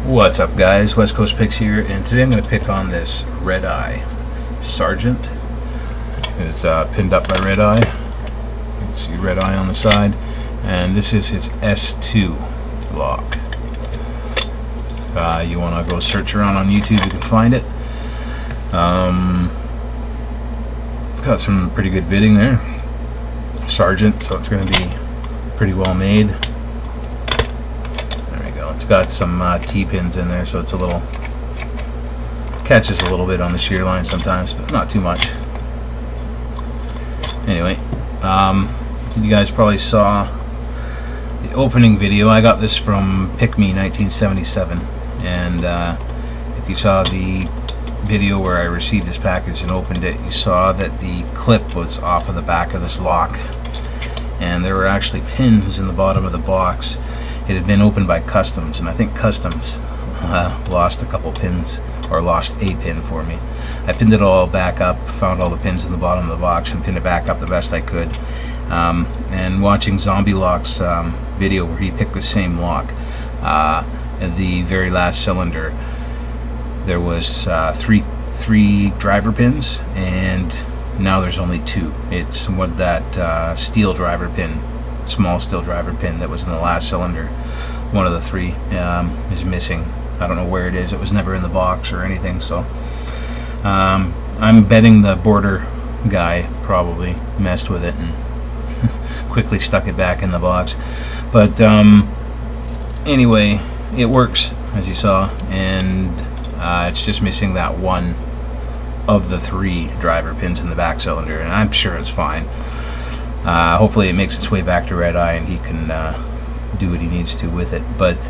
What's up, guys? West Coast Picks here, and today I'm going to pick on this Redeye Sergeant. It's pinned up by Redeye. You can see Redeye on the side, and this is his S2 lock. You want to go search around on YouTube, you can find it. It's got some pretty good bidding there. Sergeant, so it's going to be pretty well made. It's got some T-pins in there, so it's a little, catches a little bit on the shear line sometimes, but not too much. Anyway, you guys probably saw the opening video. I got this from PickME 1977, and if you saw the video where I received this package and opened it, you saw that the clip was off of the back of this lock, and there were actually pins in the bottom of the box. It had been opened by Customs, and I think Customs lost a couple pins, or lost a pin for me. I pinned it all back up, found all the pins in the bottom of the box, and pinned it back up the best I could. And watching Zombie Lock's video where he picked the same lock, at the very last cylinder, there was three driver pins, and now there's only two. It's what that steel driver pin, small steel driver pin that was in the last cylinder. One of the three is missing. I don't know where it is. It was never in the box or anything, so I'm betting the border guy probably messed with it and quickly stuck it back in the box. But anyway, it works, as you saw, and it's just missing that one of the three driver pins in the back cylinder, and I'm sure it's fine. Hopefully it makes its way back to Redeye and he can do what he needs to with it. But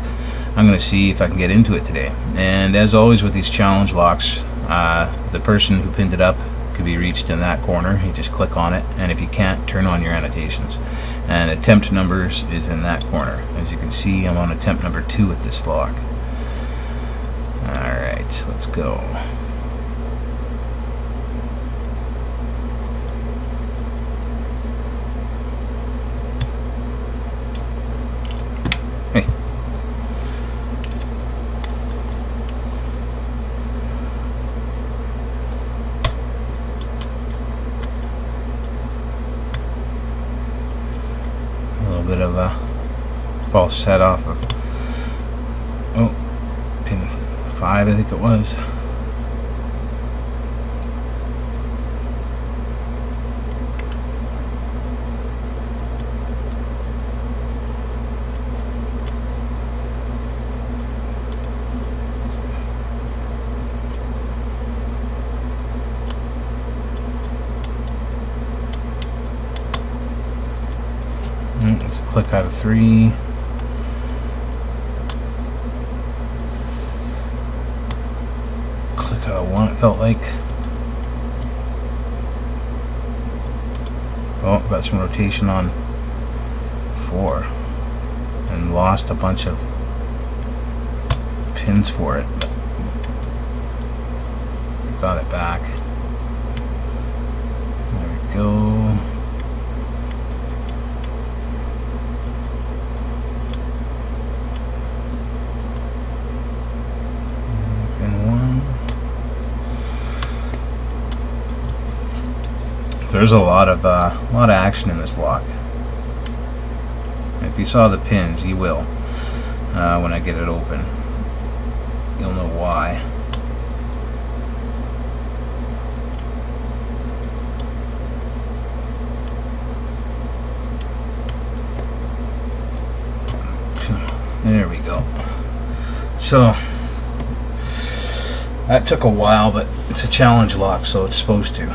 I'm going to see if I can get into it today. And as always with these challenge locks, the person who pinned it up could be reached in that corner. You just click on it, and if you can't, turn on your annotations. And attempt numbers is in that corner. As you can see, I'm on attempt number 2 with this lock. Alright, let's go. Hey. A little bit of a false set off of, oh, pin 5 I think it was. It's a click out of 3. Click out of 1, it felt like. Oh, got some rotation on 4. And lost a bunch of pins for it. But got it back. There we go. There's a lot of action in this lock. If you saw the pins, you will when I get it open. You'll know why. There we go. So that took a while, but it's a challenge lock, so it's supposed to.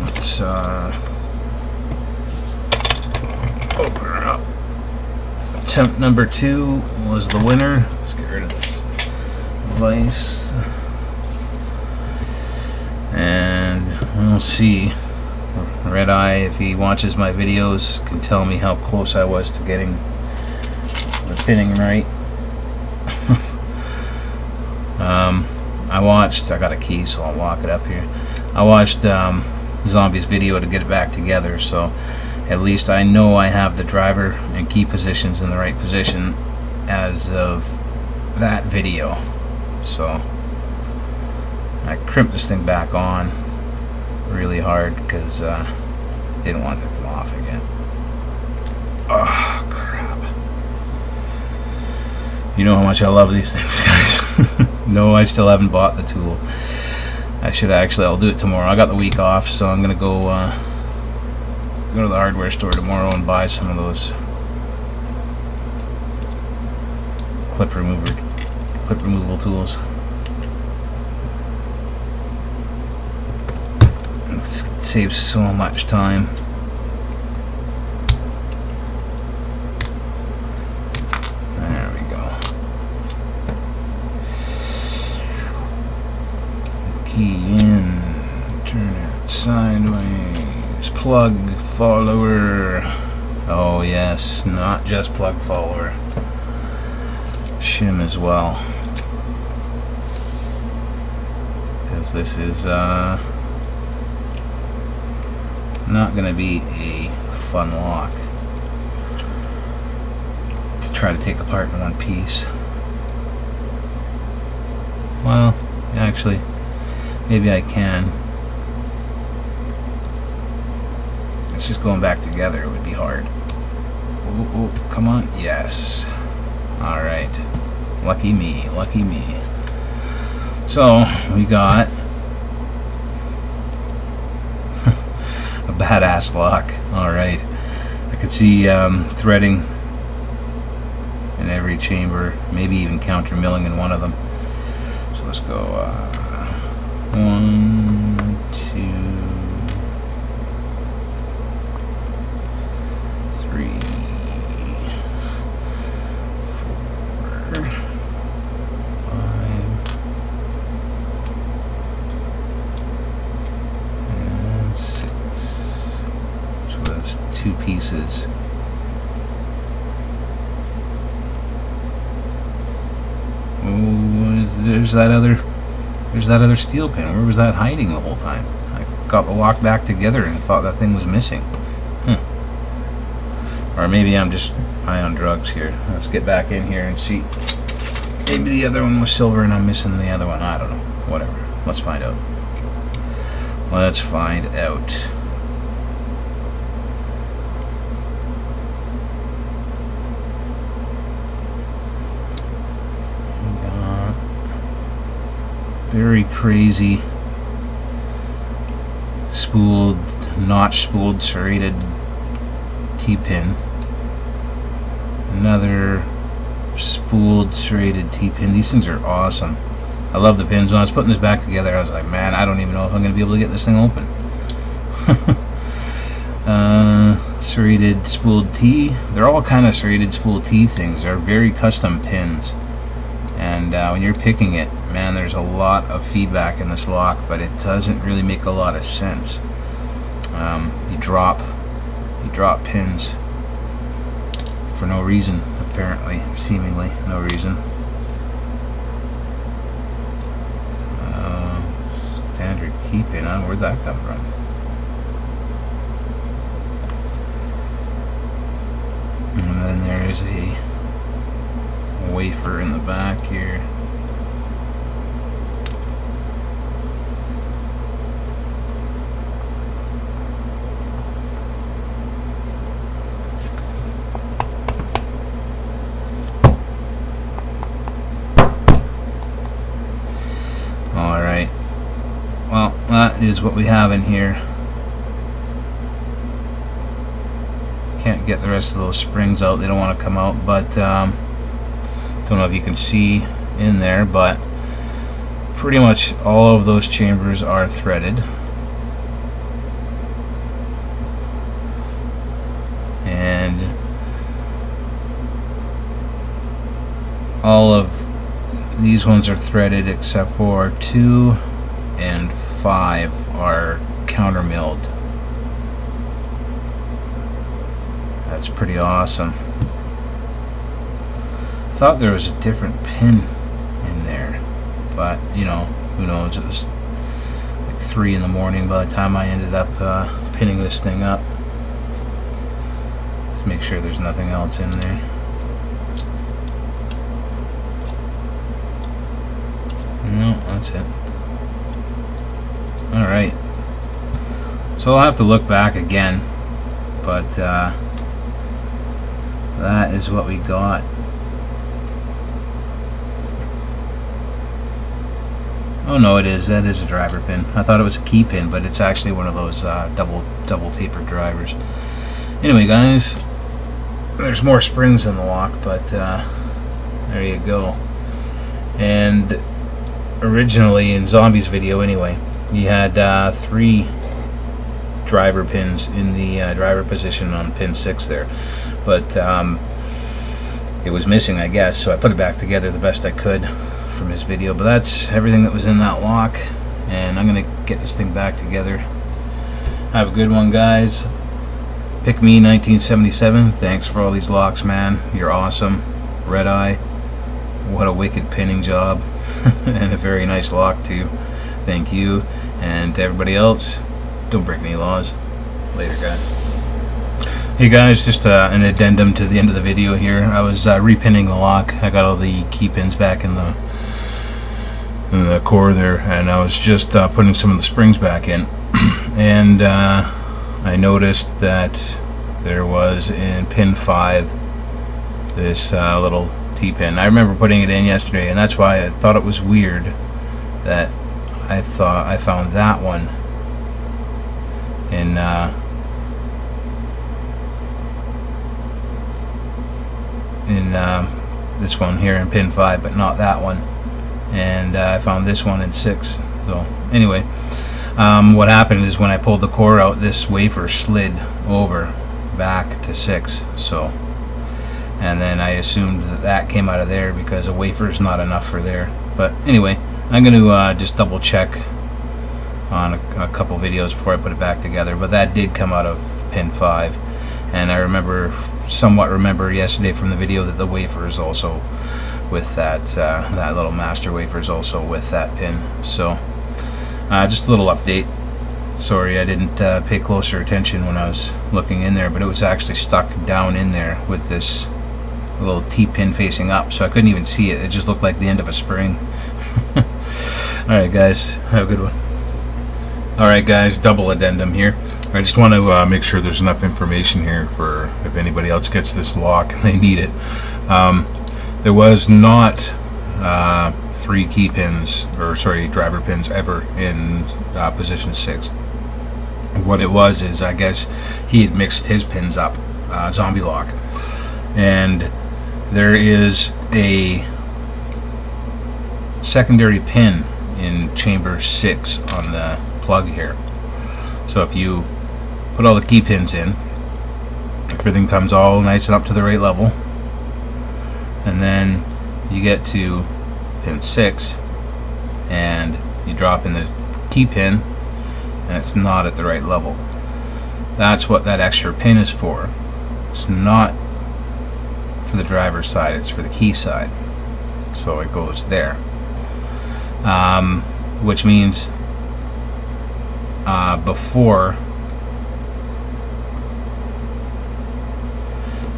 Let's open her up. Attempt number 2 was the winner. Let's get rid of this vise. And we'll see. Redeye, if he watches my videos, can tell me how close I was to getting the pinning right. I got a key, so I'll lock it up here. I watched Zombie's video to get it back together, so at least I know I have the driver and key positions in the right position as of that video. So I crimped this thing back on really hard because didn't want it to come off again. Oh crap. You know how much I love these things, guys. No, I still haven't bought the tool. I should actually. I'll do it tomorrow. I got the week off, so I'm gonna go to the hardware store tomorrow and buy some of those clip removal tools. It saves so much time. There we go. Key in, turn it sideways, plug follower. Oh yes, not just plug follower, shim as well, because this is not going to be a fun lock to try to take apart in one piece. Well, actually, maybe I can. It's just going back together, it would be hard. Oh, come on, yes. Alright, lucky me, lucky me. So, we got a badass lock. Alright, I could see threading in every chamber, maybe even counter milling in one of them. So let's go 1, 2, 3, 4, 5, and 6. So that's 2 pieces. Oh, there's that other steel pin. Where was that hiding the whole time? I got the lock back together and thought that thing was missing. Or maybe I'm just high on drugs here. Let's get back in here and see. Maybe the other one was silver and I'm missing the other one. I don't know. Whatever. Let's find out. Let's find out. Very crazy spooled, notch spooled serrated T-pin. Another spooled serrated T-pin. These things are awesome. I love the pins. When I was putting this back together, I was like, man, I don't even know if I'm going to be able to get this thing open. Serrated spooled T. They're all kind of serrated spooled T things. They're very custom pins. And when you're picking it, man, there's a lot of feedback in this lock, but it doesn't really make a lot of sense. You drop pins for no reason, apparently, seemingly no reason. Standard key pin, where'd that come from? And then there is a wafer in the back here. Alright, well, that is what we have in here. Can't get the rest of those springs out, they don't want to come out, but don't know if you can see in there, but pretty much all of those chambers are threaded. And all of these ones are threaded except for 2 and 5 are counter milled. That's pretty awesome. Thought there was a different pin in there, but you know, who knows. It was like 3 in the morning by the time I ended up pinning this thing up. Let's make sure there's nothing else in there. that's it. Alright. So I'll have to look back again, but that is what we got. Oh no, that is a driver pin. I thought it was a key pin, but it's actually one of those double tapered drivers. Anyway, guys, there's more springs in the lock, but there you go. And originally in Zombie's video, anyway, he had 3 driver pins in the driver position on pin 6 there, but it was missing, I guess, so I put it back together the best I could from his video. But that's everything that was in that lock, and I'm gonna get this thing back together. Have a good one, guys. PickME 1977, thanks for all these locks, man. You're awesome. Redeye, what a wicked pinning job. And a very nice lock too. Thank you. And to everybody else, don't break any laws. Later, guys. Hey guys, just an addendum to the end of the video here. I was repinning the lock. I got all the key pins back in the core there, and I was just putting some of the springs back in. And I noticed that there was in pin 5 this little T-pin. I remember putting it in yesterday, and that's why I thought it was weird that I found that one in this one here in pin 5, but not that one. And I found this one in 6. So anyway, what happened is when I pulled the core out, this wafer slid over back to 6. So, and then I assumed that came out of there because a wafer is not enough for there. But anyway, I'm going to just double check on a couple videos before I put it back together. But that did come out of pin 5, and I somewhat remember yesterday from the video that the wafer is also with that that little master wafer is also with that pin. So just a little update. Sorry I didn't pay closer attention when I was looking in there, but it was actually stuck down in there with this little T-pin facing up, so I couldn't even see it. It just looked like the end of a spring. Alright guys, have a good one. Alright guys, double addendum here. I just want to make sure there's enough information here for if anybody else gets this lock and they need it. There was not 3 key pins, or sorry, driver pins ever in position 6. What it was is, I guess he had mixed his pins up, zombie lock, and there is a secondary pin in chamber 6 on the plug here. So if you put all the key pins in, everything comes all nice and up to the right level, and then you get to pin 6 and you drop in the key pin and it's not at the right level. That's what that extra pin is for. It's not for the driver's side, it's for the key side. So it goes there, which means before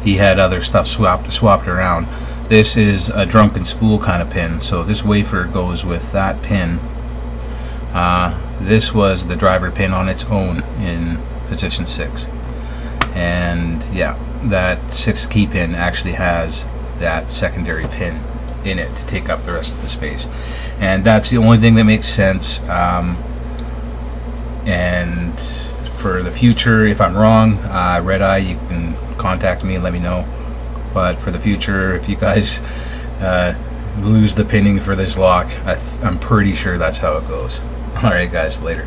he had other stuff swapped around. This is a drunken spool kind of pin, so this wafer goes with that pin. This was the driver pin on its own in position 6, and yeah, that 6 key pin actually has that secondary pin in it to take up the rest of the space, and that's the only thing that makes sense. And for the future, if I'm wrong, Redeye, you can contact me and let me know. But for the future, if you guys lose the pinning for this lock, I'm pretty sure that's how it goes. Alright guys, later.